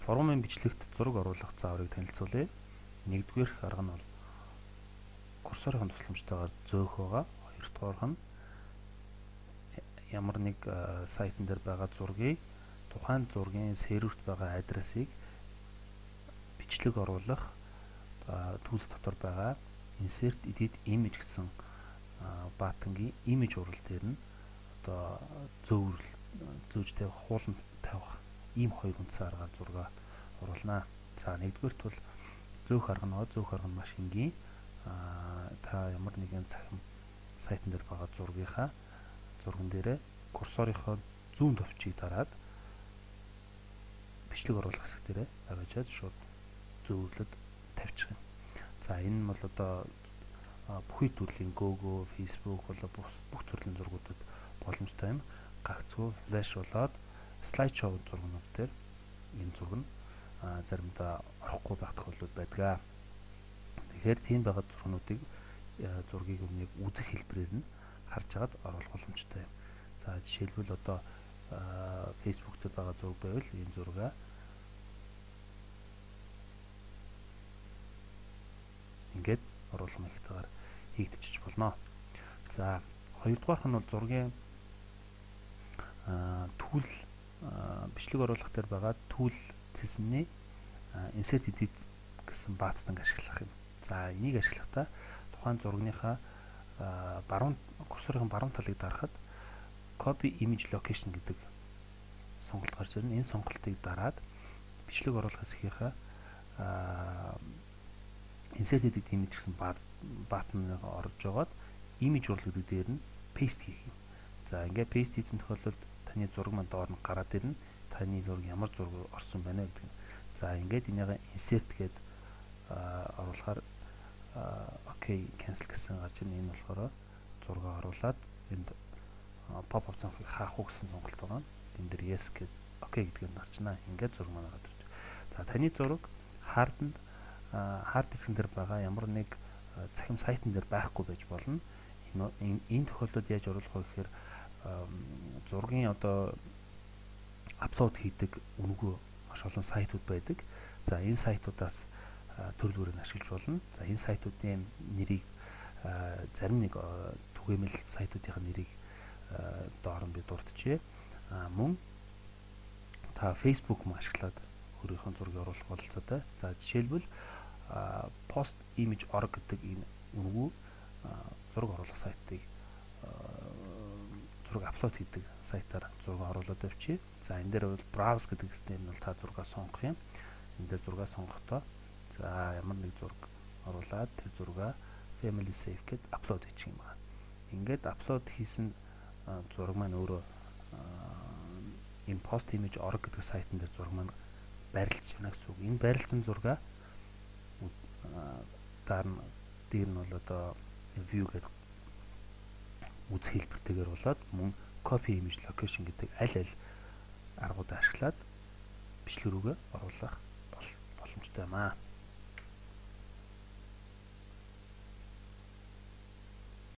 Форумын бичлэгт зураг оруулах зааврыг танилцуулъя. Нэгдүгээр арга нь бол курсорын тусламжтайгаар зөөх байгаа. Хоёрдугаарх нь ямар нэг сайтн дээр байгаа зургийг тухайн зургийн серверт байгаа адресыг бичлэг оруулах түүлс дотор байгаа insert edit image гэсэн баатангийн image урал дээр нь одоо зөөж тавих, хуулан тавих ийм хоёр үндсэн аргаар зураг оруулнаа. За нэгдүгээрт бол зөөх арга нь маш энгийн. Та ямар нэгэн цахим сайтн дээр байгаа зурган дээрээ курсорынхоо зүүн товчийг дараад бичлэг оруулах хэсэг дээрээ аваачаад шууд зөөвөрлөд тавьчих юм. За энэ нь бол одоо бүхий төрлийн Google, Facebook болоо бүх төрлийн зургуудад боломжтой юм. Гагцхүү флеш болоод слайд шоу зургнууд дээр энэ зураг нь заримдаа орохгүй байх тохиолдол байдаг. Тэгэхээр тийм байгаа зургийг өмнө үзэх хэлбэрээр нь харж агаад оруулах боломжтой юм. За жишээлбэл одоо Facebook дээр байгаа зураг байвал энэ зургаа ингээд оруулах мэхтэйгээр хийгдчих болно. За хоёрдугаарх нь бол зургийн түүл бичлэг оруулах дээр байгаа түүл цэсний insert edit гэсэн баатанг ашиглах юм. За энийг ашиглахдаа тухайн зургийнхаа курсорын баруун талыг дарахад copy image location гэдэг сонголт гарч ирнэ. Энэ сонголтыг дараад бичлэг оруулах хэсгийнхаа insert edit image гэсэн баатаныг орж жоод image урал гэдэг дээр нь paste хийх юм. За ингээд paste хийсэн тохиолдолд таны зураг маань доор нь гараад ирнэ. Таны зураг ямар зураг орсон байна гэдэг. За ингээд энийгээ insert гээд оруулахаар окей cancel гэсэн гарч ирнэ. Энэ болохоор зураг оруулаад энд pop up цанхыг хаах уу гэсэн сонголт байгаа. Энд дээр yes гээд окей гэдгээр нарчнаа. Ингээд зураг маань гараад ирж. За таны зураг хард дискэн дээр байгаа ямар нэг цахим сайтн дээр байхгүй байж болно. Энэ тохиолдолд яаж оруулах вэ гэхээр зургийн одоо аплод хийдэг үнэгүй маш олон сайтууд байдаг. За энэ сайтуудаас төрлөөр нь ашиглаж болно. За энэ сайтуудын нэрийг зарим нэг түгээмэл сайтуудын нэрийг доор нь би дурдчихъя. Мөн та Facebook ашиглаад өөрийнхөө зургийг оруулах бололцоотой. За жишээлбэл post image org гэдэг энэ үнэгүй зураг оруулах сайтыг зураг аплод хийдэг сайтаар зураг оруулаад авчия. За энэ дээр бол browse гэдэг хэсгээр нь бол та зураг сонгох юм. Энэ дээр зураг сонгохдоо за ямар нэг зураг оруулаад тэр зураг family save гэд аплод хийчих юм байна. Ингээд аплод хийсэн зураг маань өөрөө энэ post image org гэдэг сайтн дээр зураг маань байрлаж байна гэсэн үг. Энэ байрлсан зураг дээр нь бол одоо view гэдэг үзэх хэлбэртэйгээр болоод мөн copy image location гэдэг аль аргуудаа ашиглаад бичлэг рүүгээ оруулах боломжтой юм аа.